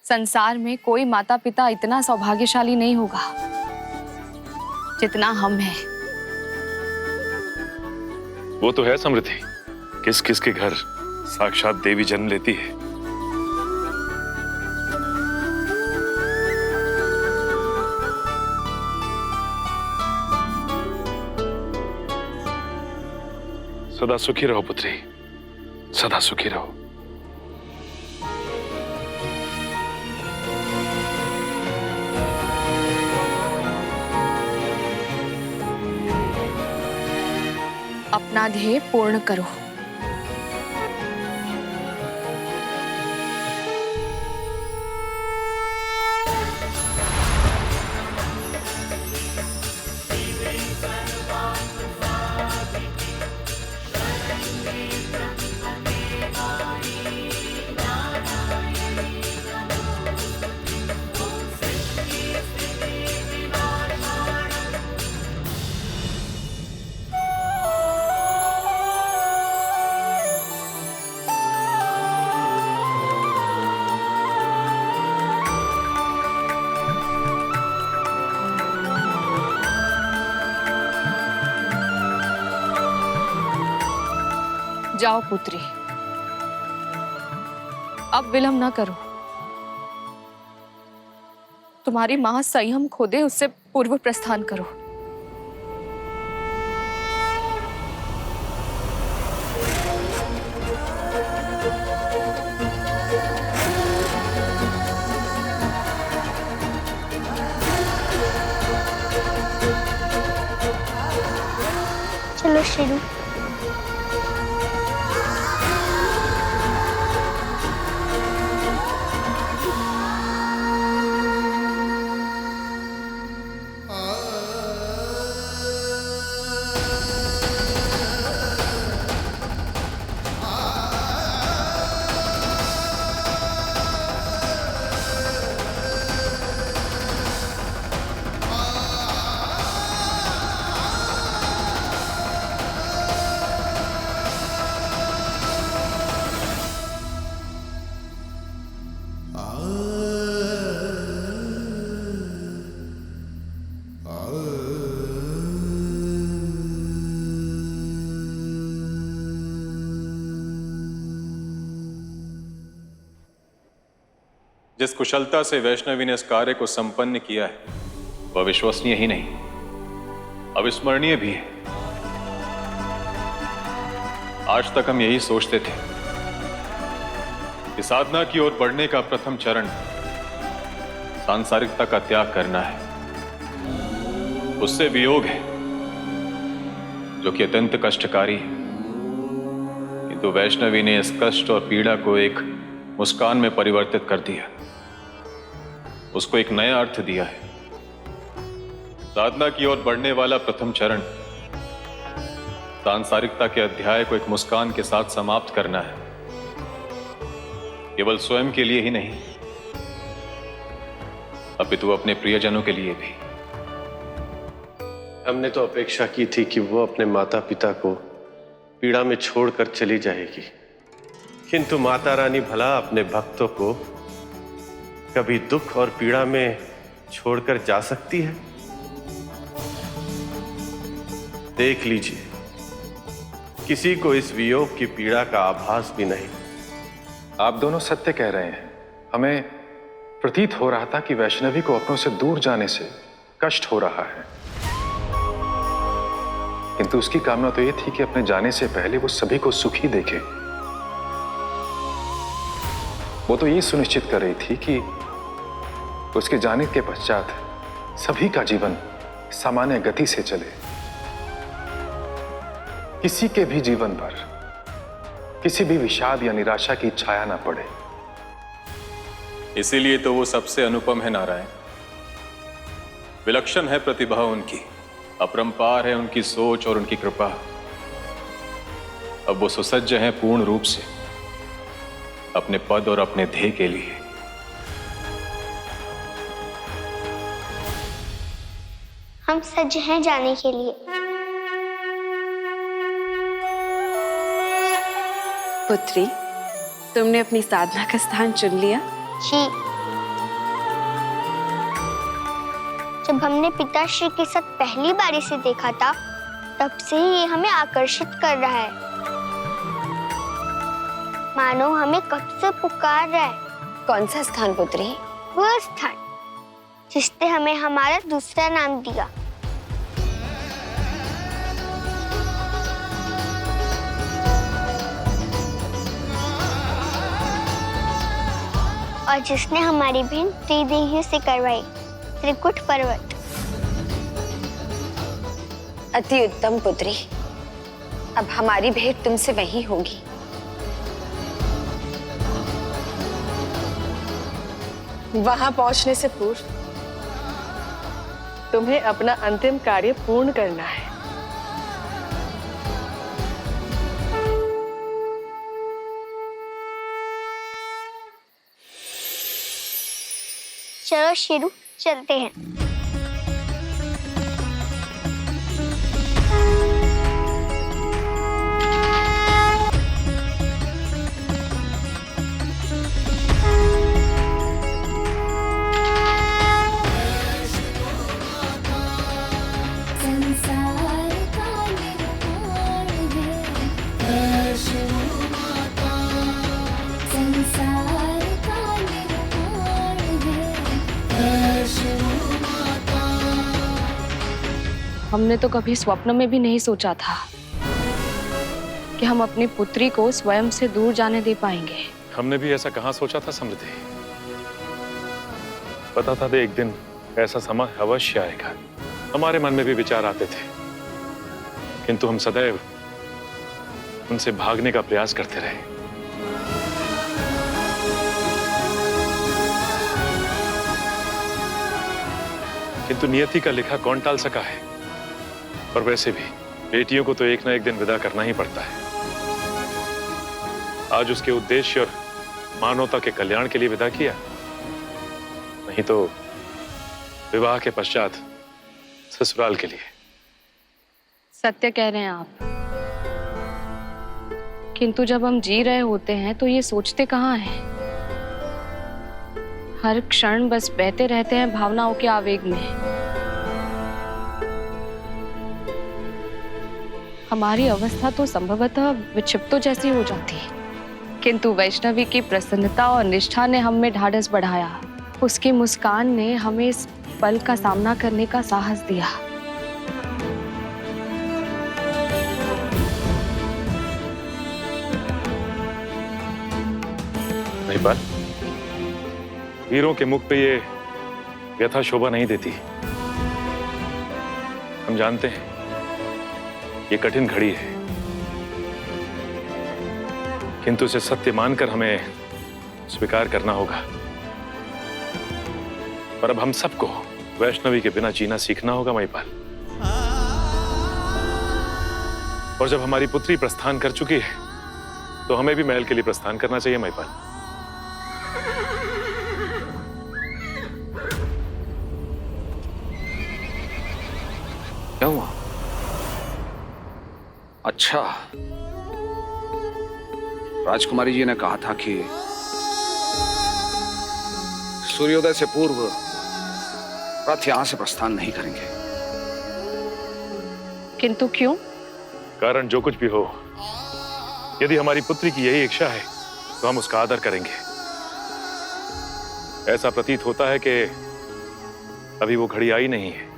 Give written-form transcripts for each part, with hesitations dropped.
संसार में कोई माता पिता इतना सौभाग्यशाली नहीं होगा जितना हम हैं। वो तो है समृद्धि, किस किस के घर साक्षात देवी जन्म लेती है। सदा सुखी रहो पुत्री, सदा सुखी रहो। अपना ध्येय पूर्ण करो। जाओ पुत्री, अब विलंब न करो। तुम्हारी मां संयम खो दे, उससे पूर्व प्रस्थान करो। चलो शेरू। जिस कुशलता से वैष्णवी ने इस कार्य को संपन्न किया है वह विश्वसनीय ही नहीं, अविस्मरणीय भी है। आज तक हम यही सोचते थे कि साधना की ओर बढ़ने का प्रथम चरण सांसारिकता का त्याग करना है, उससे वियोग है जो कि अत्यंत कष्टकारी है। किंतु वैष्णवी ने इस कष्ट और पीड़ा को एक मुस्कान में परिवर्तित कर दिया, उसको एक नया अर्थ दिया है। साधना की ओर बढ़ने वाला प्रथम चरण सांसारिकता के अध्याय को एक मुस्कान के साथ समाप्त करना है, केवल स्वयं के लिए ही नहीं अपितु अपने प्रियजनों के लिए भी। हमने तो अपेक्षा की थी कि वो अपने माता पिता को पीड़ा में छोड़कर चली जाएगी, किंतु माता रानी भला अपने भक्तों को कभी दुख और पीड़ा में छोड़कर जा सकती है? देख लीजिए, किसी को इस वियोग की पीड़ा का आभास भी नहीं। आप दोनों सत्य कह रहे हैं। हमें प्रतीत हो रहा था कि वैष्णवी को अपनों से दूर जाने से कष्ट हो रहा है, किंतु उसकी कामना तो यह थी कि अपने जाने से पहले वो सभी को सुखी देखे। वो तो ये सुनिश्चित कर रही थी कि उसके जाने के पश्चात सभी का जीवन सामान्य गति से चले, किसी के भी जीवन पर किसी भी विषाद या निराशा की छाया ना पड़े। इसीलिए तो वो सबसे अनुपम है नारायण। विलक्षण है प्रतिभा उनकी, अपरंपार है उनकी सोच और उनकी कृपा। अब वो सुसज्ज हैं पूर्ण रूप से अपने पद और अपने ध्येय के लिए। हम सज्ज हैं जाने के लिए। पुत्री, तुमने अपनी साधना का स्थान चुन लिया। जी, जब हमने पिताश्री के साथ पहली बार इसे देखा था, तब से ही ये हमें आकर्षित कर रहा है। मानो हमें कब से पुकार रहा है। कौन सा स्थान पुत्री? वो स्थान जिसने हमें हमारा दूसरा नाम दिया। और जिसने हमारी बहन त्रिदेहियों से करवाई त्रिकुट पर्वत। अति उत्तम पुत्री, अब हमारी भेंट तुमसे वही होगी। वहां पहुंचने से पूर्व तुम्हें अपना अंतिम कार्य पूर्ण करना है। चलो शेरू, चलते हैं। हमने तो कभी स्वप्न में भी नहीं सोचा था कि हम अपनी पुत्री को स्वयं से दूर जाने दे पाएंगे। हमने भी ऐसा कहाँ सोचा था समृद्धि। पता था एक दिन ऐसा समय अवश्य आएगा। हमारे मन में भी विचार आते थे, किंतु हम सदैव उनसे भागने का प्रयास करते रहे। किंतु नियति का लिखा कौन टाल सका है। और वैसे भी बेटियों को तो एक ना एक दिन विदा करना ही पड़ता है। आज उसके उद्देश्य और मानवता के कल्याण के लिए विदा किया, नहीं तो विवाह के पश्चात ससुराल के लिए। सत्य कह रहे हैं आप, किंतु जब हम जी रहे होते हैं तो ये सोचते कहाँ हैं। हर क्षण बस बहते रहते हैं भावनाओं के आवेग में। हमारी अवस्था तो संभवतः विक्षिप्तों जैसी हो जाती है, किंतु वैष्णवी की प्रसन्नता और निष्ठा ने हम में ढाढ़स बढ़ाया। उसकी मुस्कान ने हमें इस पल का सामना करने का साहस दिया। महिपाल, वीरों के मुख पे ये व्यथा शोभा नहीं देती। हम जानते हैं ये कठिन घड़ी है, किंतु इसे सत्य मानकर हमें स्वीकार करना होगा। पर अब हम सबको वैष्णवी के बिना जीना सीखना होगा महिपाल। और जब हमारी पुत्री प्रस्थान कर चुकी है तो हमें भी महल के लिए प्रस्थान करना चाहिए महिपाल। क्या हुआ? अच्छा, राजकुमारी जी ने कहा था कि सूर्योदय से पूर्व रथ यहां से प्रस्थान नहीं करेंगे। किंतु क्यों? कारण जो कुछ भी हो, यदि हमारी पुत्री की यही इच्छा है तो हम उसका आदर करेंगे। ऐसा प्रतीत होता है कि अभी वो घड़ी आई नहीं है।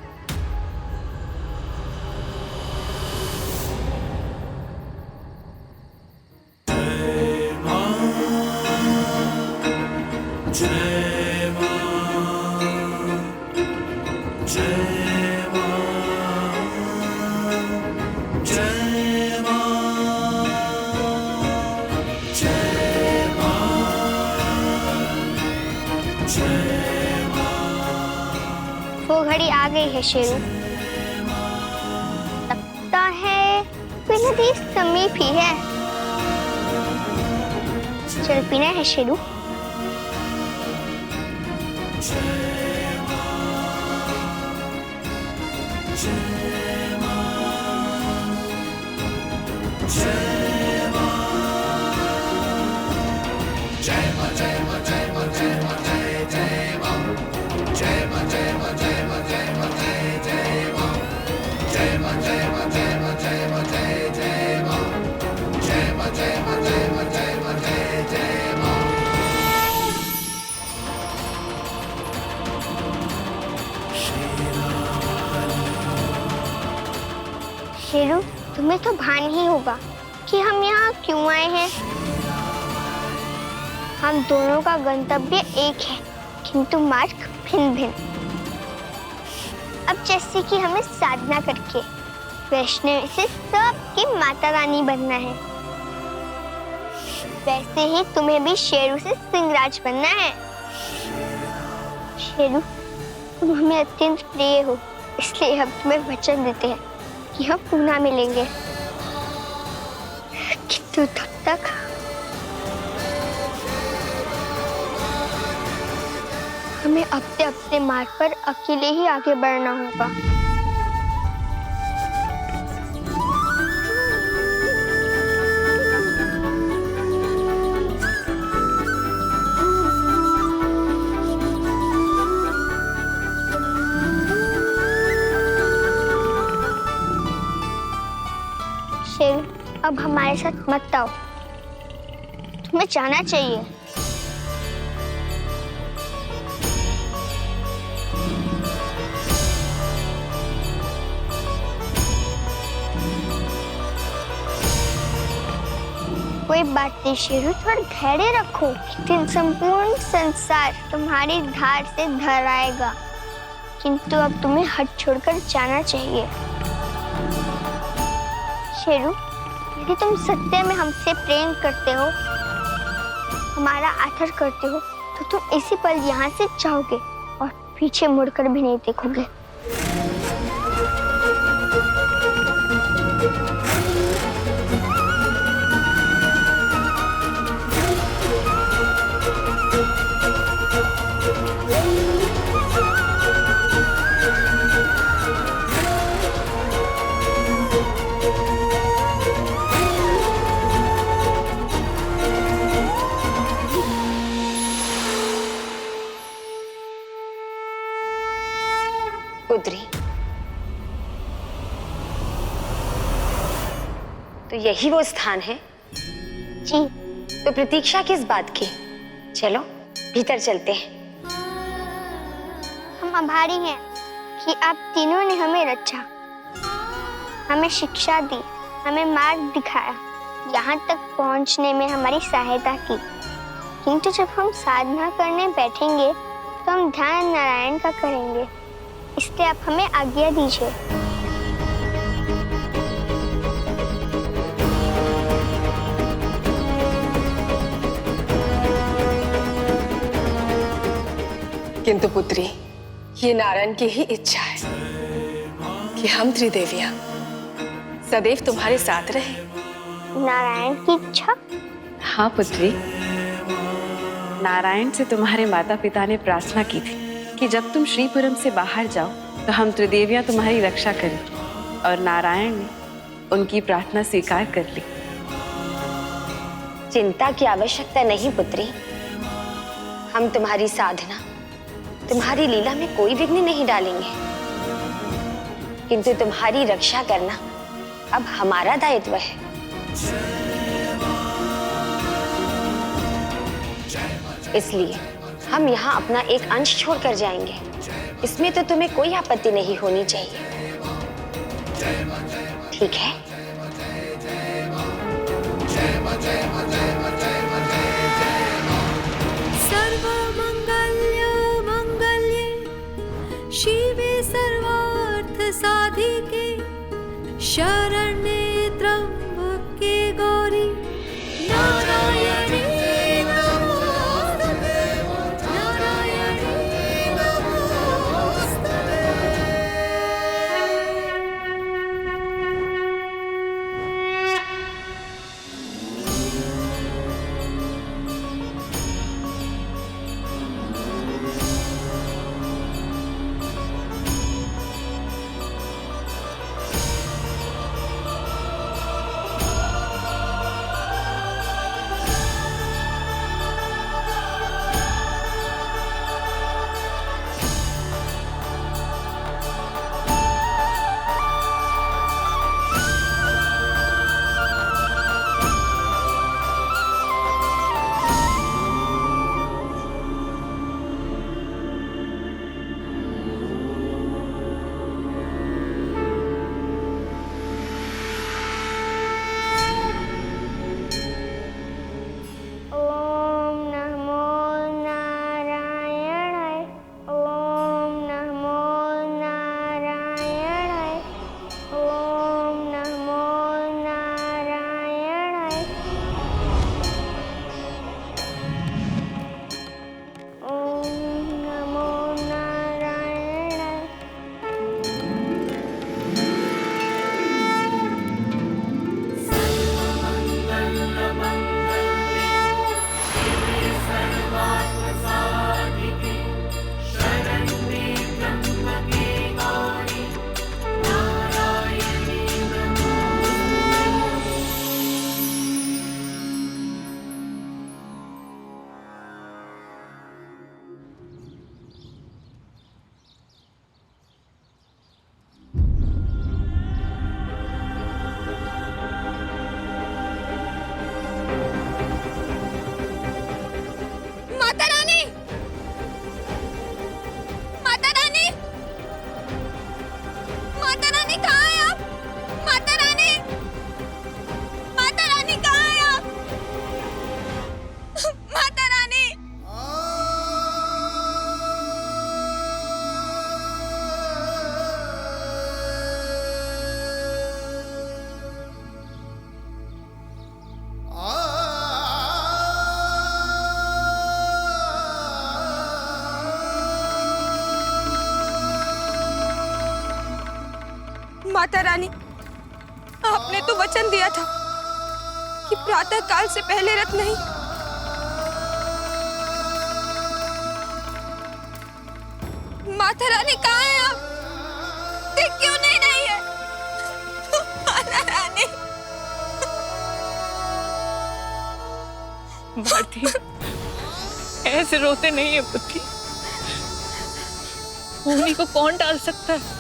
वो घड़ी आ गई है शेरू। लगता है विनती समीप ही है। चल पीना है शेरू। शेरू, तुम्हें तो भान ही होगा कि हम यहाँ क्यों आए हैं। हम दोनों का गंतव्य एक है, किंतु मार्ग भिन्न भिन्न। अब जैसे कि हमें साधना करके वैष्णवी से सबकी माता रानी बनना है, वैसे ही तुम्हें भी शेरू से सिंहराज बनना है। शेरू, तुम हमें अत्यंत प्रिय हो, इसलिए हम तुम्हें वचन देते हैं कि हम पुनः मिलेंगे, किंतु तब तक हमें अपने अपने मार्ग पर अकेले ही आगे बढ़ना होगा। शेरू, अब हमारे साथ मत आओ, तुम्हें जाना चाहिए। कोई बात नहीं शेरू, थोड़ा धैर्य रखो, एक दिन संपूर्ण संसार तुम्हारी धार से धर आएगा, किंतु अब तुम्हें हट छोड़कर जाना चाहिए। शेरू, यदि तुम सत्य में हमसे प्रेम करते हो, हमारा आदर करते हो, तो तुम इसी पल यहाँ से जाओगे और पीछे मुड़कर भी नहीं देखोगे। पुत्री, तो यही वो स्थान है? जी। तो प्रतीक्षा किस बात की? चलो भीतर चलते हैं। हम आभारी हैं कि आप तीनों ने हमें रचा, हमें शिक्षा दी, हमें मार्ग दिखाया, यहाँ तक पहुँचने में हमारी सहायता की। किंतु जब हम साधना करने बैठेंगे तो हम ध्यान नारायण का करेंगे, इसलिए आप हमें आज्ञा दीजिए। किंतु पुत्री, ये नारायण की ही इच्छा है कि हम त्रिदेवियां सदैव तुम्हारे साथ रहे। नारायण की इच्छा? हाँ पुत्री, नारायण से तुम्हारे माता पिता ने प्रार्थना की थी कि जब तुम श्रीपुरम से बाहर जाओ तो हम त्रिदेवियां तुम्हारी रक्षा करें, और नारायण ने उनकी प्रार्थना स्वीकार कर ली। चिंता की आवश्यकता नहीं पुत्री, हम तुम्हारी साधना, तुम्हारी लीला में कोई विघ्न नहीं डालेंगे, किंतु तुम्हारी रक्षा करना अब हमारा दायित्व है। इसलिए हम यहाँ अपना एक अंश छोड़कर जाएंगे, इसमें तो तुम्हें कोई आपत्ति नहीं होनी चाहिए, ठीक है? सर्वमंगल्य मंगल्ये शिवे सर्वार्थ साधिके शरण्ये त्र्यंबके गौरी नारायणी नमोस्तुते नारायणी नमोस्तुते। माता रानी, आपने तो वचन दिया था कि प्रातः काल से पहले रथ नहीं। माता रानी कहाँ है आप? देख क्यों नहीं है? माता रानी। भारती, ऐसे रोते नहीं है पुत्री। भूमि को कौन डाल सकता है?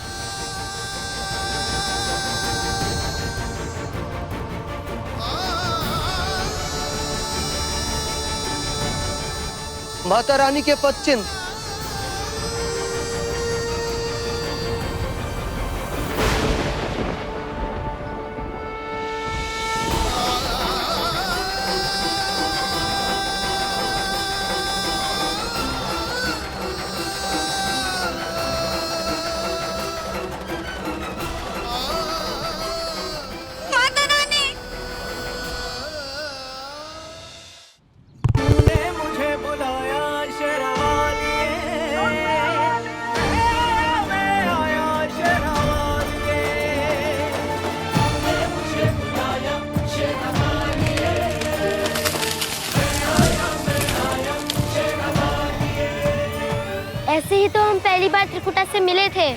माता रानी के पद चिन्ह। ऐसे ही तो हम पहली बार त्रिकुटा से मिले थे।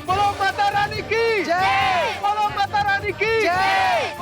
बोलो माता रानी की जय। बोलो माता रानी की जय।